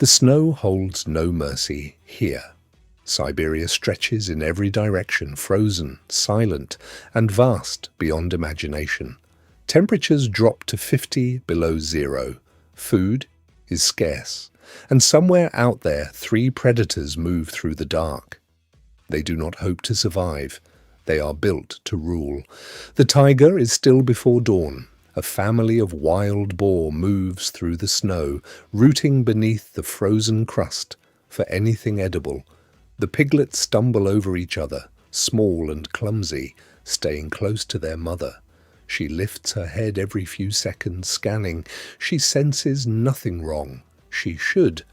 The snow holds no mercy here. Siberia stretches in every direction, frozen, silent, and vast beyond imagination. Temperatures drop to 50 below zero. Food is scarce, and somewhere out there 3 predators move through the dark. They do not hope to survive. They are built to rule. The tiger is still before dawn. A family of wild boar moves through the snow, rooting beneath the frozen crust for anything edible. The piglets stumble over each other, small and clumsy, staying close to their mother. She lifts her head every few seconds, scanning. She senses nothing wrong. She should.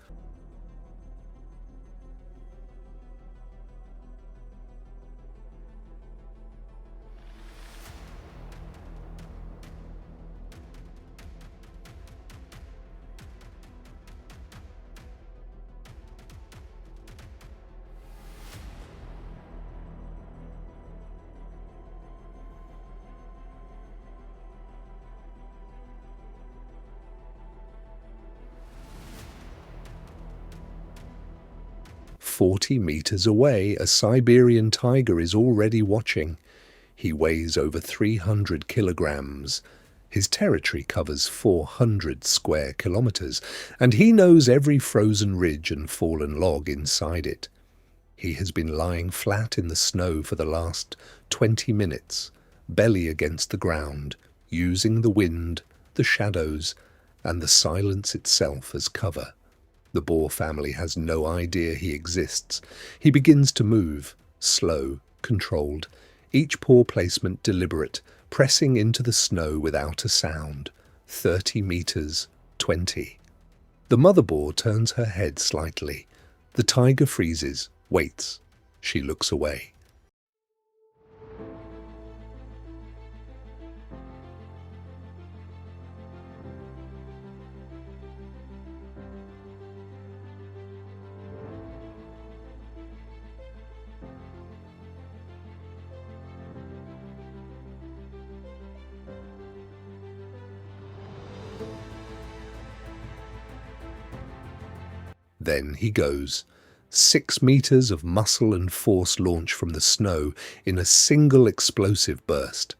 40 meters away, a Siberian tiger is already watching. He weighs over 300 kilograms. His territory covers 400 square kilometers, and he knows every frozen ridge and fallen log inside it. He has been lying flat in the snow for the last 20 minutes, belly against the ground, using the wind, the shadows, and the silence itself as cover. The boar family has no idea he exists. He begins to move, slow, controlled, each paw placement deliberate, pressing into the snow without a sound. 30 meters, 20. The mother boar turns her head slightly. The tiger freezes, waits. She looks away. Then he goes. 6 meters of muscle and force launch from the snow in a single explosive burst.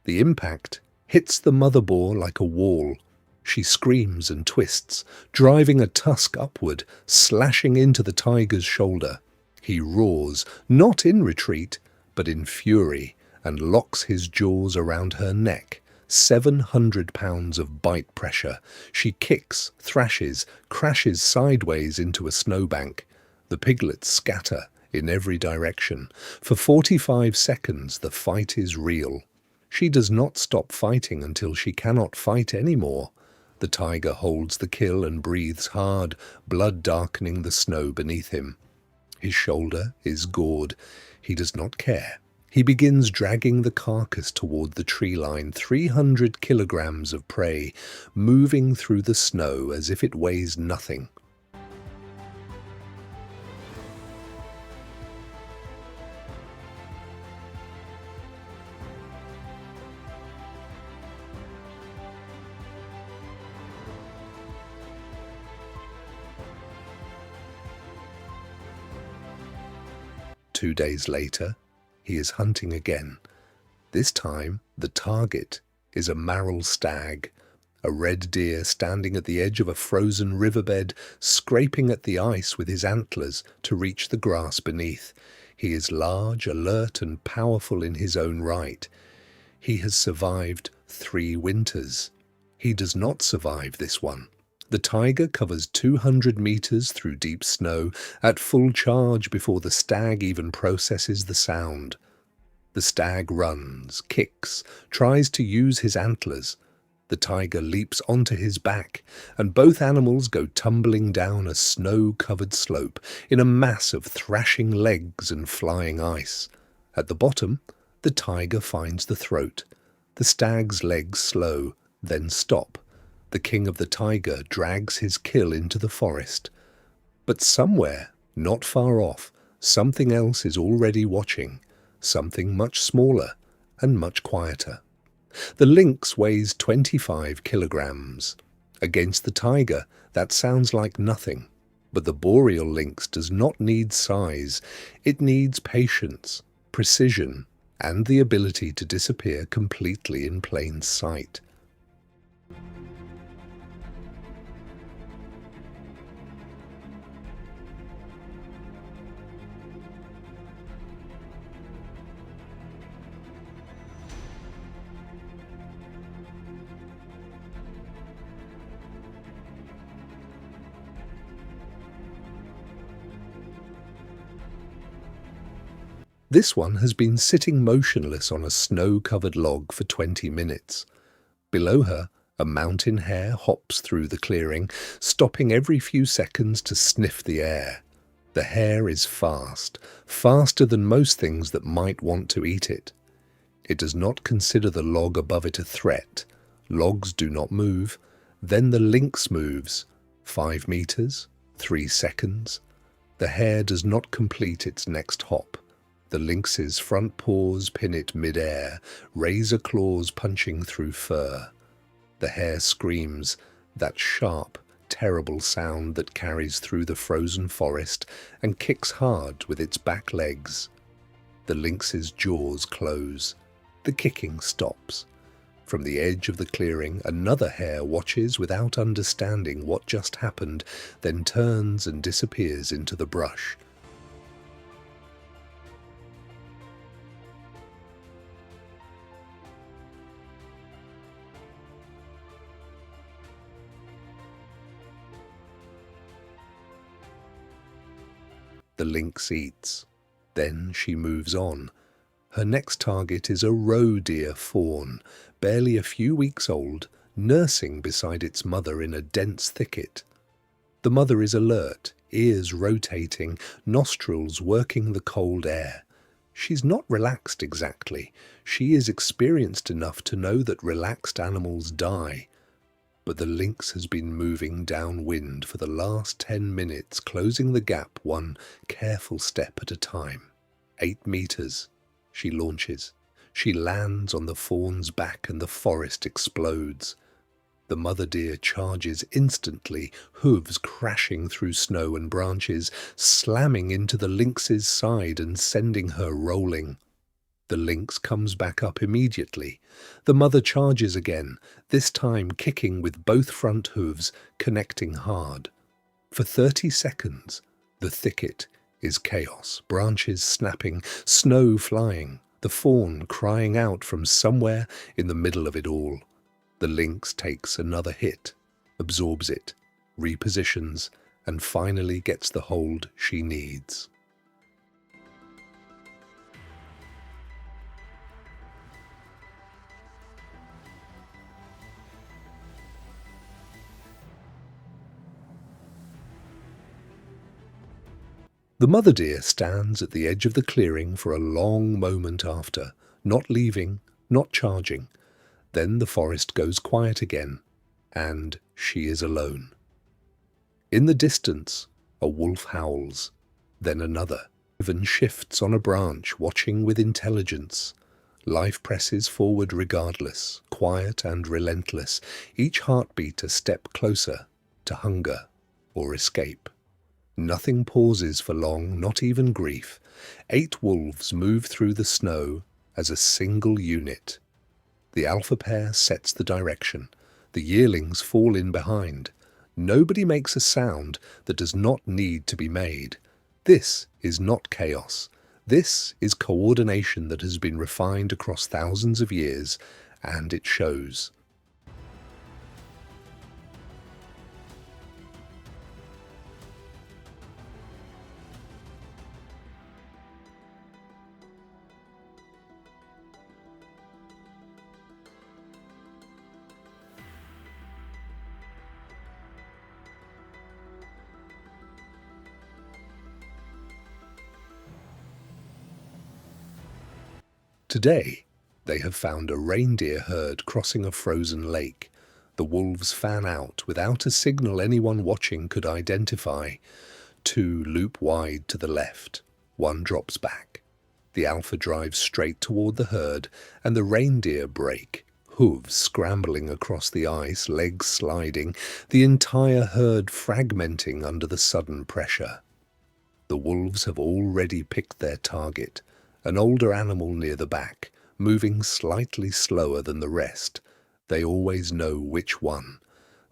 The impact hits the mother boar like a wall. She screams and twists, driving a tusk upward, slashing into the tiger's shoulder. He roars, not in retreat, but in fury, and locks his jaws around her neck. 700 pounds of bite pressure. She kicks, thrashes, crashes sideways into a snowbank. The piglets scatter in every direction. For 45 seconds, the fight is real. She does not stop fighting until she cannot fight anymore. The tiger holds the kill and breathes hard, blood darkening the snow beneath him. His shoulder is gored. He does not care. He begins dragging the carcass toward the tree line, 300 kilograms of prey, moving through the snow as if it weighs nothing. Two days later, he is hunting again. This time, the target is a marl stag, a red deer standing at the edge of a frozen riverbed, scraping at the ice with his antlers to reach the grass beneath. He is large, alert, and powerful in his own right. He has survived 3 winters. He does not survive this one. The tiger covers 200 meters through deep snow at full charge before the stag even processes the sound. The stag runs, kicks, tries to use his antlers. The tiger leaps onto his back, and both animals go tumbling down a snow-covered slope in a mass of thrashing legs and flying ice. At the bottom, the tiger finds the throat. The stag's legs slow, then stop. The king of the tiger drags his kill into the forest. But somewhere, not far off, something else is already watching, something much smaller and much quieter. The lynx weighs 25 kilograms. Against the tiger, that sounds like nothing. But the boreal lynx does not need size. It needs patience, precision, and the ability to disappear completely in plain sight. This one has been sitting motionless on a snow-covered log for 20 minutes. Below her, a mountain hare hops through the clearing, stopping every few seconds to sniff the air. The hare is fast, faster than most things that might want to eat it. It does not consider the log above it a threat. Logs do not move. Then the lynx moves. 5 meters, 3 seconds. The hare does not complete its next hop. The lynx's front paws pin it mid-air, razor claws punching through fur. The hare screams, that sharp, terrible sound that carries through the frozen forest, and kicks hard with its back legs. The lynx's jaws close. The kicking stops. From the edge of the clearing, another hare watches without understanding what just happened, then turns and disappears into the brush. The lynx eats. Then she moves on. Her next target is a roe deer fawn, barely a few weeks old, nursing beside its mother in a dense thicket. The mother is alert, ears rotating, nostrils working the cold air. She's not relaxed exactly. She is experienced enough to know that relaxed animals die. But the lynx has been moving downwind for the last 10 minutes, closing the gap one careful step at a time. 8 meters. She launches. She lands on the fawn's back and the forest explodes. The mother deer charges instantly, hooves crashing through snow and branches, slamming into the lynx's side and sending her rolling. The lynx comes back up immediately. The mother charges again, this time kicking with both front hooves, connecting hard. For 30 seconds, the thicket is chaos, branches snapping, snow flying, the fawn crying out from somewhere in the middle of it all. The lynx takes another hit, absorbs it, repositions, and finally gets the hold she needs. The mother deer stands at the edge of the clearing for a long moment after, not leaving, not charging. Then the forest goes quiet again, and she is alone. In the distance, a wolf howls, then another. Raven shifts on a branch, watching with intelligence. Life presses forward regardless, quiet and relentless, each heartbeat a step closer to hunger or escape. Nothing pauses for long, not even grief. 8 wolves move through the snow as a single unit. The alpha pair sets the direction. The yearlings fall in behind. Nobody makes a sound that does not need to be made. This is not chaos. This is coordination that has been refined across thousands of years, and it shows. Today, they have found a reindeer herd crossing a frozen lake. The wolves fan out without a signal anyone watching could identify. 2 loop wide to the left. 1 drops back. The alpha drives straight toward the herd, and the reindeer break, hooves scrambling across the ice, legs sliding, the entire herd fragmenting under the sudden pressure. The wolves have already picked their target, an older animal near the back, moving slightly slower than the rest. They always know which one.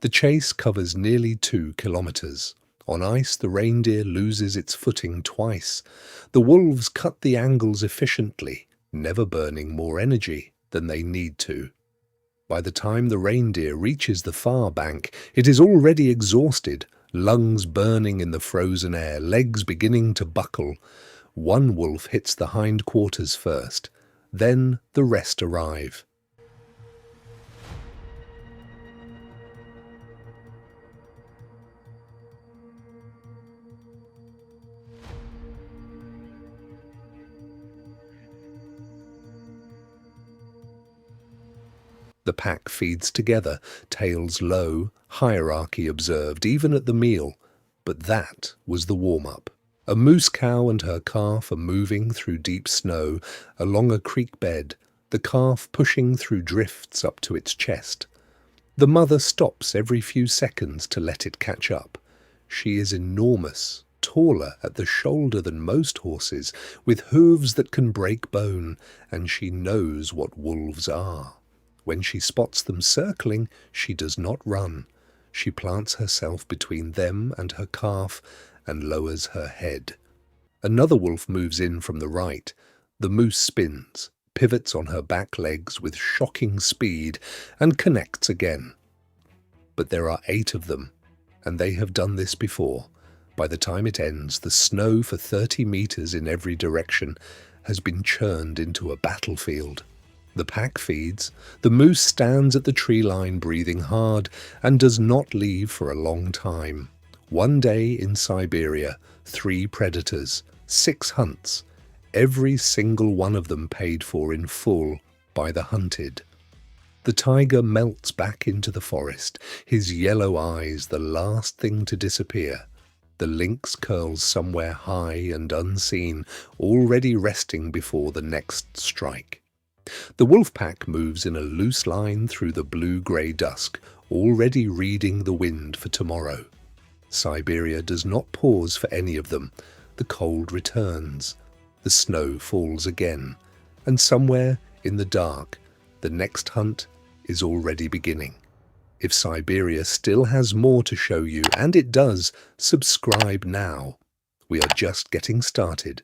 The chase covers nearly 2 kilometers. On ice, the reindeer loses its footing twice. The wolves cut the angles efficiently, never burning more energy than they need to. By the time the reindeer reaches the far bank, it is already exhausted, lungs burning in the frozen air, legs beginning to buckle. One wolf hits the hindquarters first, then the rest arrive. The pack feeds together, tails low, hierarchy observed even at the meal. But that was the warm-up. A moose cow and her calf are moving through deep snow along a creek bed, the calf pushing through drifts up to its chest. The mother stops every few seconds to let it catch up. She is enormous, taller at the shoulder than most horses, with hooves that can break bone, and she knows what wolves are. When she spots them circling, she does not run. She plants herself between them and her calf and lowers her head. Another wolf moves in from the right. The moose spins, pivots on her back legs with shocking speed, and connects again. But there are 8 of them, and they have done this before. By the time it ends, the snow for 30 meters in every direction has been churned into a battlefield. The pack feeds. The moose stands at the tree line breathing hard and does not leave for a long time. One day in Siberia, 3 predators, 6 hunts, every single one of them paid for in full by the hunted. The tiger melts back into the forest, his yellow eyes the last thing to disappear. The lynx curls somewhere high and unseen, already resting before the next strike. The wolf pack moves in a loose line through the blue-grey dusk, already reading the wind for tomorrow. Siberia does not pause for any of them. The cold returns. The snow falls again. And somewhere in the dark, the next hunt is already beginning. If Siberia still has more to show you, and it does, subscribe now. We are just getting started.